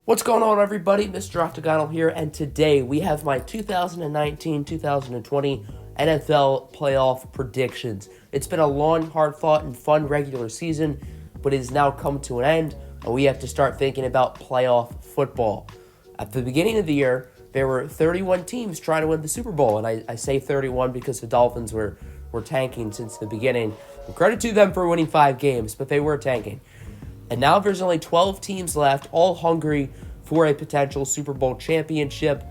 What's going on, everybody? Mr. Octagonal here, and today we have my 2019-2020 NFL playoff predictions. It's been a long, hard-fought, and fun regular season, but it has now come to an end, and we have to start thinking about playoff football. At the beginning of the year, there were 31 teams trying to win the Super Bowl, and I say 31 because the Dolphins were tanking since the beginning. And credit to them for winning 5 games, but they were tanking. And now there's only 12 teams left, all hungry for a potential Super Bowl championship.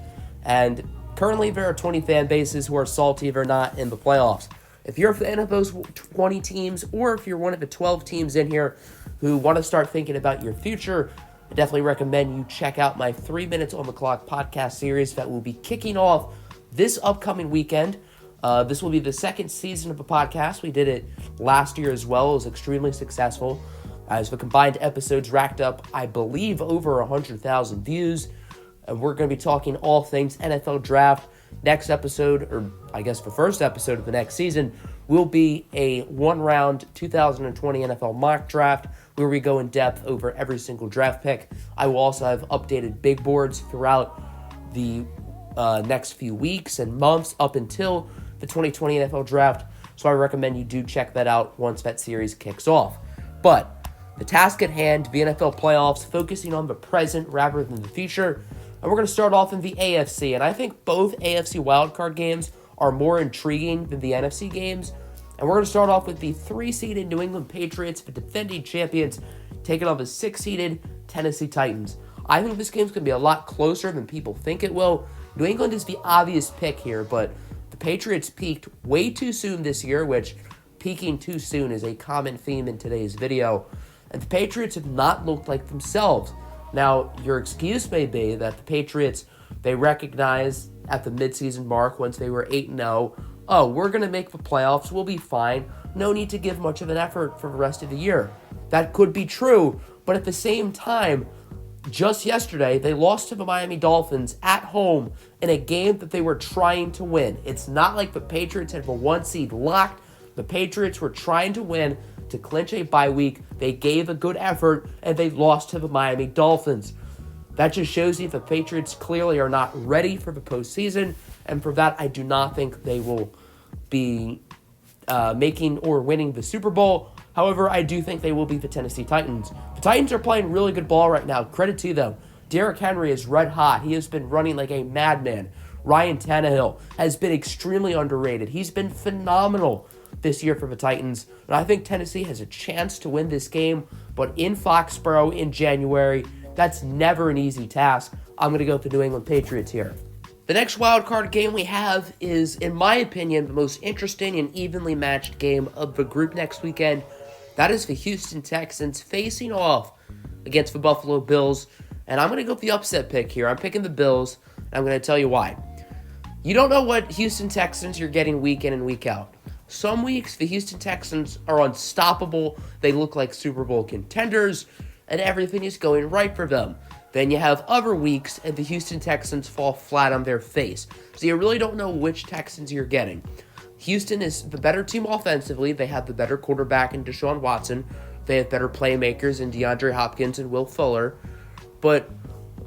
And currently there are 20 fan bases who are salty if they're not in the playoffs. If you're a fan of those 20 teams, or if you're one of the 12 teams in here who want to start thinking about your future, I definitely recommend you check out my 3 Minutes on the Clock podcast series that will be kicking off this upcoming weekend. This will be the second season of the podcast. We did it last year as well. It was extremely successful, as the combined episodes racked up, I believe, over 100,000 views. And we're going to be talking all things NFL draft. Next episode, or I guess the first episode of the next season, will be a one-round 2020 NFL mock draft where we go in depth over every single draft pick. I will also have updated big boards throughout the next few weeks and months up until the 2020 NFL draft. So I recommend you do check that out once that series kicks off. But the task at hand, the NFL playoffs, focusing on the present rather than the future. And we're going to start off in the AFC. And I think both AFC wildcard games are more intriguing than the NFC games. And we're going to start off with the 3-seeded New England Patriots, the defending champions, taking on the 6-seeded Tennessee Titans. I think this game's going to be a lot closer than people think it will. New England is the obvious pick here, but the Patriots peaked way too soon this year, which peaking too soon is a common theme in today's video. And the Patriots have not looked like themselves. Now, your excuse may be that the Patriots, they recognized at the midseason mark once they were 8-0, oh, we're going to make the playoffs, we'll be fine, no need to give much of an effort for the rest of the year. That could be true, but at the same time, just yesterday, they lost to the Miami Dolphins at home in a game that they were trying to win. It's not like the Patriots had the 1 seed locked. The Patriots were trying to win to clinch a bye week. They gave a good effort, and they lost to the Miami Dolphins. That just shows you the Patriots clearly are not ready for the postseason, and for that, I do not think they will be making or winning the Super Bowl. However, I do think they will be the Tennessee Titans. The Titans are playing really good ball right now. Credit to them. Derrick Henry is red hot. He has been running like a madman. Ryan Tannehill has been extremely underrated. He's been phenomenal this year for the Titans, and I think Tennessee has a chance to win this game, but in Foxborough in January, that's never an easy task. I'm going to go with the New England Patriots here. The next wildcard game we have is, in my opinion, the most interesting and evenly matched game of the group next weekend. That is the Houston Texans facing off against the Buffalo Bills, and I'm going to go with the upset pick here. I'm picking the Bills, and I'm going to tell you why. You don't know what Houston Texans you're getting week in and week out. Some weeks, the Houston Texans are unstoppable. They look like Super Bowl contenders, and everything is going right for them. Then you have other weeks, and the Houston Texans fall flat on their face. So you really don't know which Texans you're getting. Houston is the better team offensively. They have the better quarterback in Deshaun Watson. They have better playmakers in DeAndre Hopkins and Will Fuller. But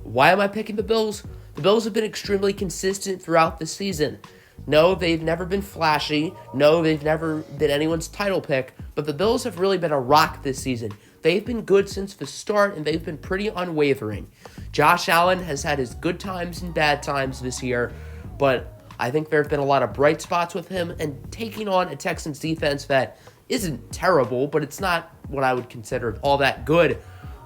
why am I picking the Bills? The Bills have been extremely consistent throughout the season. No, they've never been flashy. No, they've never been anyone's title pick. But the Bills have really been a rock this season. They've been good since the start, and they've been pretty unwavering. Josh Allen has had his good times and bad times this year, but I think there have been a lot of bright spots with him, and taking on a Texans defense that isn't terrible, but it's not what I would consider all that good.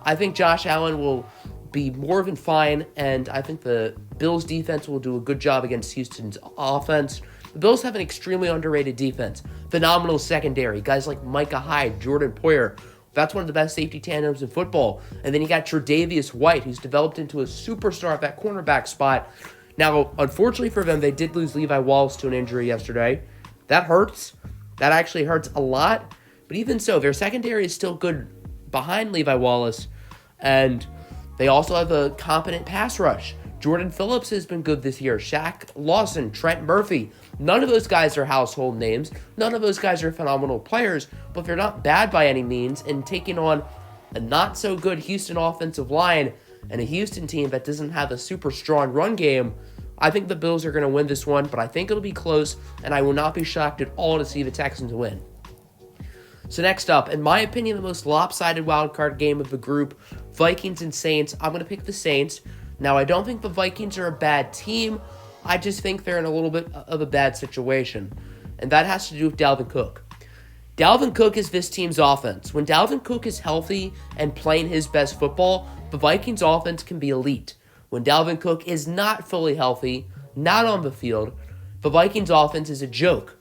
I think Josh Allen will be more than fine, and I think the Bills defense will do a good job against Houston's offense. The Bills have an extremely underrated defense. Phenomenal secondary. Guys like Micah Hyde, Jordan Poyer. That's one of the best safety tandems in football. And then you got Tre'Davious White, who's developed into a superstar at that cornerback spot. Now, unfortunately for them, they did lose Levi Wallace to an injury yesterday. That hurts. That actually hurts a lot. But even so, their secondary is still good behind Levi Wallace. And they also have a competent pass rush. Jordan Phillips has been good this year. Shaq Lawson, Trent Murphy. None of those guys are household names. None of those guys are phenomenal players, but they're not bad by any means. And taking on a not-so-good Houston offensive line, and a Houston team that doesn't have a super strong run game, I think the Bills are going to win this one, but I think it'll be close, and I will not be shocked at all to see the Texans win. So next up, in my opinion, the most lopsided wildcard game of the group, Vikings and Saints. I'm going to pick the Saints. Now, I don't think the Vikings are a bad team. I just think they're in a little bit of a bad situation, and that has to do with Dalvin Cook. Dalvin Cook is this team's offense. When Dalvin Cook is healthy and playing his best football, the Vikings offense can be elite. When Dalvin Cook is not fully healthy, not on the field, the Vikings offense is a joke.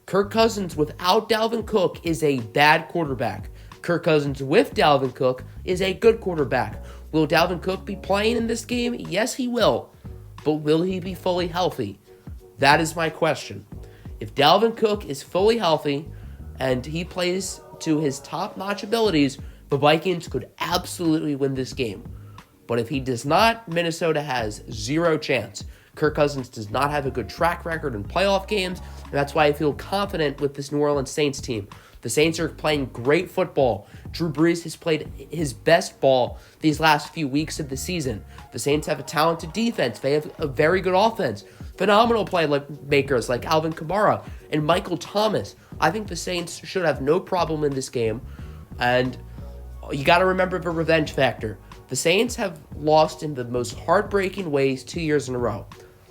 Kirk Cousins without Dalvin Cook is a bad quarterback. Kirk Cousins with Dalvin Cook is a good quarterback. Will Dalvin Cook be playing in this game? Yes, he will. But will he be fully healthy? That is my question. If Dalvin Cook is fully healthy and he plays to his top-notch abilities, the Vikings could absolutely win this game. But if he does not, Minnesota has zero chance. Kirk Cousins does not have a good track record in playoff games, and that's why I feel confident with this New Orleans Saints team. The Saints are playing great football. Drew Brees has played his best ball these last few weeks of the season. The Saints have a talented defense. They have a very good offense. Phenomenal playmakers like Alvin Kamara and Michael Thomas. I think the Saints should have no problem in this game. And you got to remember the revenge factor. The Saints have lost in the most heartbreaking ways 2 years in a row.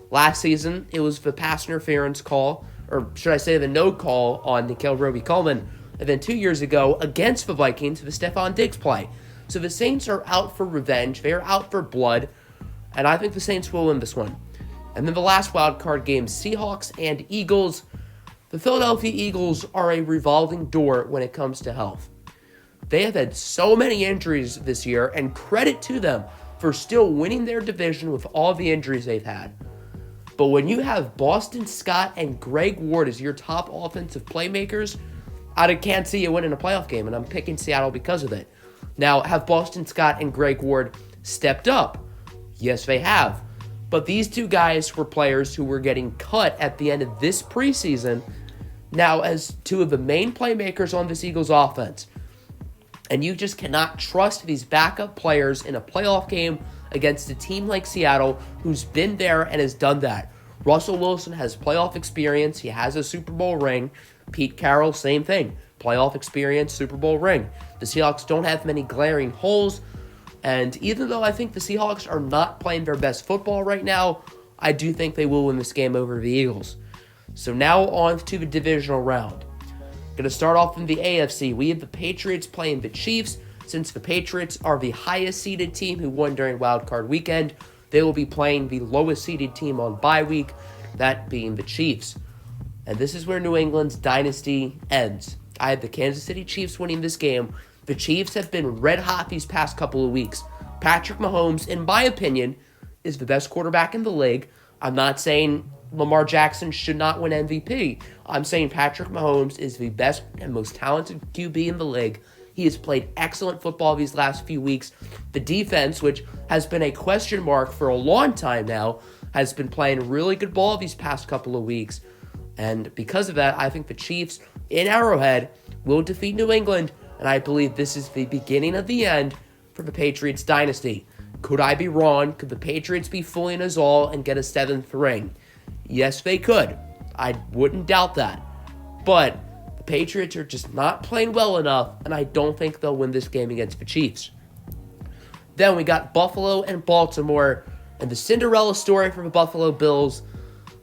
Last season, it was the pass interference call, or should I say the no call on Nickell Robey-Coleman. And then 2 years ago, against the Vikings, the Stephon Diggs play. So the Saints are out for revenge. They are out for blood. And I think the Saints will win this one. And then the last wild card game, Seahawks and Eagles. The Philadelphia Eagles are a revolving door when it comes to health. They have had so many injuries this year, and credit to them for still winning their division with all the injuries they've had. But when you have Boston Scott and Greg Ward as your top offensive playmakers, I can't see you winning a playoff game, and I'm picking Seattle because of it. Now, have Boston Scott and Greg Ward stepped up? Yes, they have. But these two guys were players who were getting cut at the end of this preseason, now as two of the main playmakers on this Eagles offense. And you just cannot trust these backup players in a playoff game against a team like Seattle who's been there and has done that. Russell Wilson has playoff experience. He has a Super Bowl ring. Pete Carroll, same thing. Playoff experience, Super Bowl ring. The Seahawks don't have many glaring holes. And even though I think the Seahawks are not playing their best football right now, I do think they will win this game over the Eagles. So now on to the divisional round. Going to start off in the AFC. We have the Patriots playing the Chiefs. Since the Patriots are the highest seeded team who won during Wild Card Weekend, they will be playing the lowest seeded team on bye week, that being the Chiefs. And this is where New England's dynasty ends. I have the Kansas City Chiefs winning this game. The Chiefs have been red hot these past couple of weeks. Patrick Mahomes, in my opinion, is the best quarterback in the league. I'm not saying Lamar Jackson should not win MVP. I'm saying Patrick Mahomes is the best and most talented QB in the league. He has played excellent football these last few weeks. The defense, which has been a question mark for a long time now, has been playing really good ball these past couple of weeks. And because of that, I think the Chiefs in Arrowhead will defeat New England, and I believe this is the beginning of the end for the Patriots dynasty. Could I be wrong? Could the Patriots be fooling us all and get a 7th ring? Yes, they could. I wouldn't doubt that. But the Patriots are just not playing well enough, and I don't think they'll win this game against the Chiefs. Then we got Buffalo and Baltimore, and the Cinderella story for the Buffalo Bills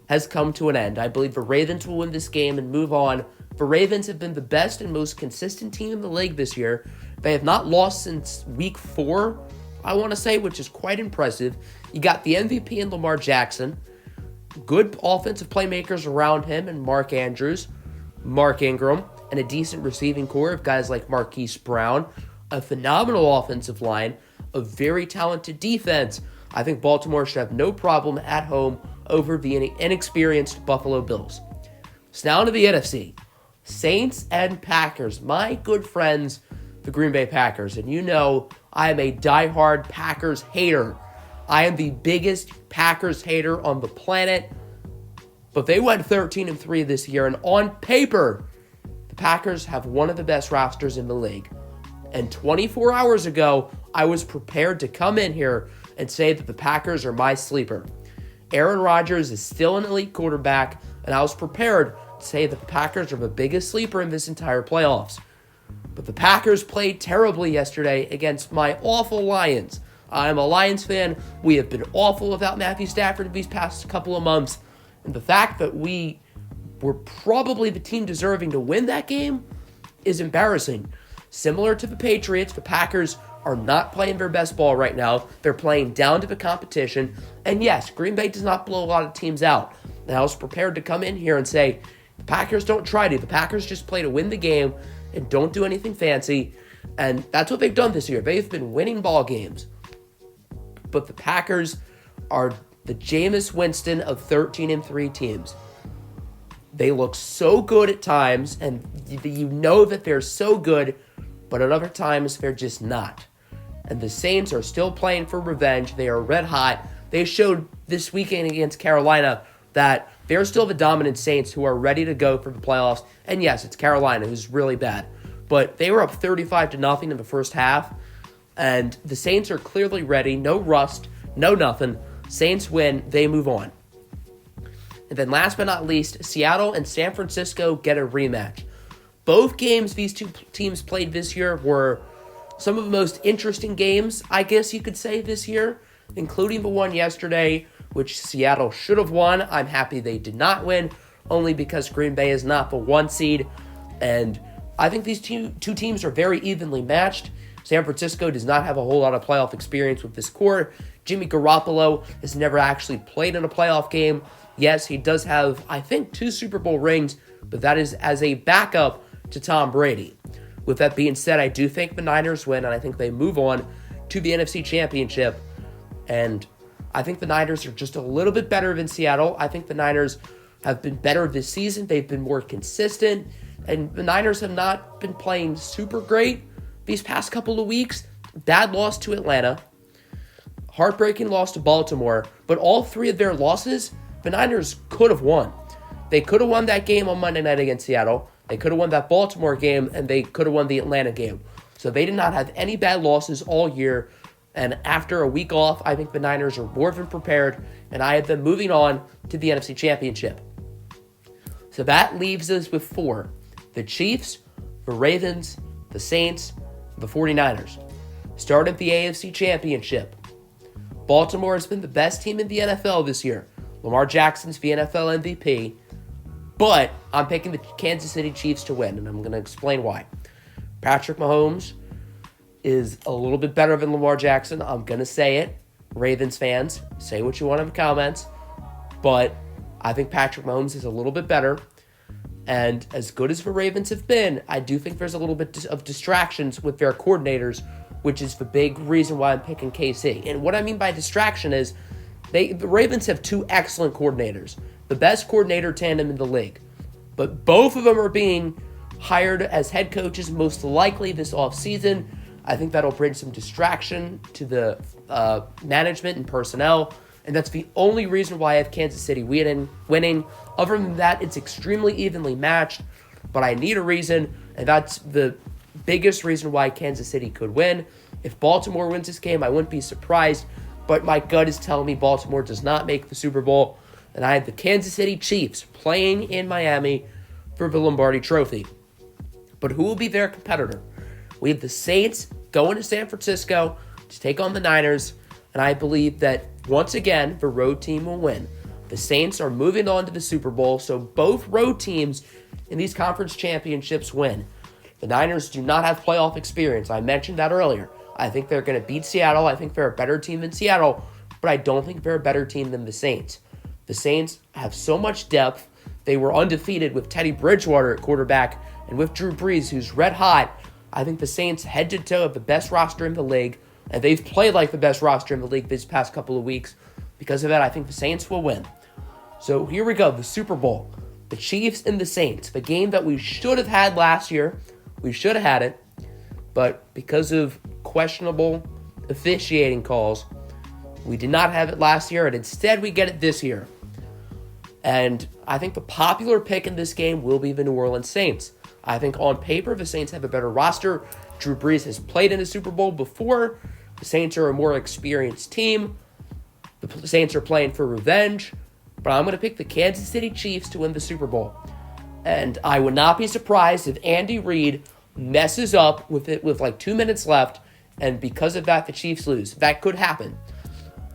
has come to an end. I believe the Ravens will win this game and move on. The Ravens have been the best and most consistent team in the league this year. They have not lost since week 4, I want to say, which is quite impressive. You got the MVP in Lamar Jackson. Good offensive playmakers around him and Mark Andrews, Mark Ingram, and a decent receiving core of guys like Marquise Brown. A phenomenal offensive line, a very talented defense. I think Baltimore should have no problem at home over the inexperienced Buffalo Bills. So now to the NFC. Saints and Packers. My good friends, the Green Bay Packers. And you know I am a diehard Packers hater. I am the biggest Packers hater on the planet. But they went 13-3 this year, and on paper, the Packers have one of the best rosters in the league. And 24 hours ago, I was prepared to come in here and say that the Packers are my sleeper. Aaron Rodgers is still an elite quarterback, and I was prepared to say that the Packers are the biggest sleeper in this entire playoffs. But the Packers played terribly yesterday against my awful Lions. I'm a Lions fan. We have been awful without Matthew Stafford these past couple of months. And the fact that we were probably the team deserving to win that game is embarrassing. Similar to the Patriots, the Packers are not playing their best ball right now. They're playing down to the competition. And yes, Green Bay does not blow a lot of teams out. And I was prepared to come in here and say, the Packers don't try to. The Packers just play to win the game and don't do anything fancy. And that's what they've done this year. They've been winning ball games. But the Packers are the Jameis Winston of 13-3 teams. They look so good at times, and you know that they're so good, but at other times they're just not. And the Saints are still playing for revenge. They are red hot. They showed this weekend against Carolina that they're still the dominant Saints who are ready to go for the playoffs. And yes, it's Carolina who's really bad. But they were up 35-0 in the first half. And the Saints are clearly ready. No rust, no nothing. Saints win, they move on. And then last but not least, Seattle and San Francisco get a rematch. Both games these two teams played this year were some of the most interesting games, I guess you could say, this year, including the one yesterday, which Seattle should have won. I'm happy they did not win, only because Green Bay is not the 1 seed. And I think these two teams are very evenly matched. San Francisco does not have a whole lot of playoff experience with this core. Jimmy Garoppolo has never actually played in a playoff game. Yes, he does have, I think, 2 Super Bowl rings, but that is as a backup to Tom Brady. With that being said, I do think the Niners win, and I think they move on to the NFC Championship. And I think the Niners are just a little bit better than Seattle. I think the Niners have been better this season. They've been more consistent, and the Niners have not been playing super great these past couple of weeks. Bad loss to Atlanta, heartbreaking loss to Baltimore, but all 3 of their losses, the Niners could have won. They could have won that game on Monday night against Seattle. They could have won that Baltimore game, and they could have won the Atlanta game. So they did not have any bad losses all year. And after a week off, I think the Niners are more than prepared, and I have them moving on to the NFC Championship. So that leaves us with 4. The Chiefs, the Ravens, the Saints, the 49ers. Starting the AFC Championship. Baltimore has been the best team in the NFL this year. Lamar Jackson's the NFL MVP, but I'm picking the Kansas City Chiefs to win, and I'm going to explain why. Patrick Mahomes is a little bit better than Lamar Jackson. I'm going to say it. Ravens fans, say what you want in the comments, but I think Patrick Mahomes is a little bit better. And as good as the Ravens have been, I do think there's a little bit of distractions with their coordinators, which is the big reason why I'm picking KC. And what I mean by distraction is the Ravens have 2 excellent coordinators, the best coordinator tandem in the league. But both of them are being hired as head coaches most likely this offseason. I think that'll bring some distraction to the management and personnel. And that's the only reason why I have Kansas City winning. Other than that, it's extremely evenly matched. But I need a reason, and that's the biggest reason why Kansas City could win. If Baltimore wins this game, I wouldn't be surprised. But my gut is telling me Baltimore does not make the Super Bowl. And I have the Kansas City Chiefs playing in Miami for the Lombardi Trophy. But who will be their competitor? We have the Saints going to San Francisco to take on the Niners. And I believe that, once again, the road team will win. The Saints are moving on to the Super Bowl, so both road teams in these conference championships win. The Niners do not have playoff experience. I mentioned that earlier. I think they're going to beat Seattle. I think they're a better team than Seattle, but I don't think they're a better team than the Saints. The Saints have so much depth. They were undefeated with Teddy Bridgewater at quarterback and with Drew Brees, who's red hot. I think the Saints head to toe have the best roster in the league, and they've played like the best roster in the league these past couple of weeks. Because of that, I think the Saints will win. So here we go, the Super Bowl. The Chiefs and the Saints, the game that we should have had last year. We should have had it, but because of questionable officiating calls, we did not have it last year, and instead we get it this year. And I think the popular pick in this game will be the New Orleans Saints. I think on paper, the Saints have a better roster. Drew Brees has played in a Super Bowl before, The Saints are a more experienced team. The Saints are playing for revenge. But I'm going to pick the Kansas City Chiefs to win the Super Bowl. And I would not be surprised if Andy Reid messes up with it with like 2 minutes left, and because of that, the Chiefs lose. That could happen.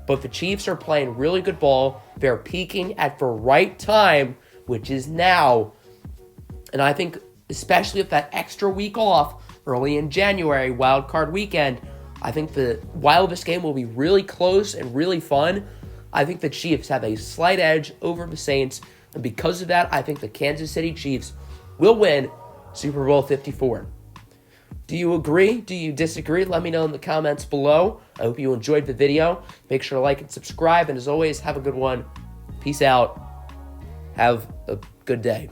But the Chiefs are playing really good ball. They're peaking at the right time, which is now. And I think, especially with that extra week off early in January, wild card weekend, I think while this game will be really close and really fun, I think the Chiefs have a slight edge over the Saints. And because of that, I think the Kansas City Chiefs will win Super Bowl 54. Do you agree? Do you disagree? Let me know in the comments below. I hope you enjoyed the video. Make sure to like and subscribe. And as always, have a good one. Peace out. Have a good day.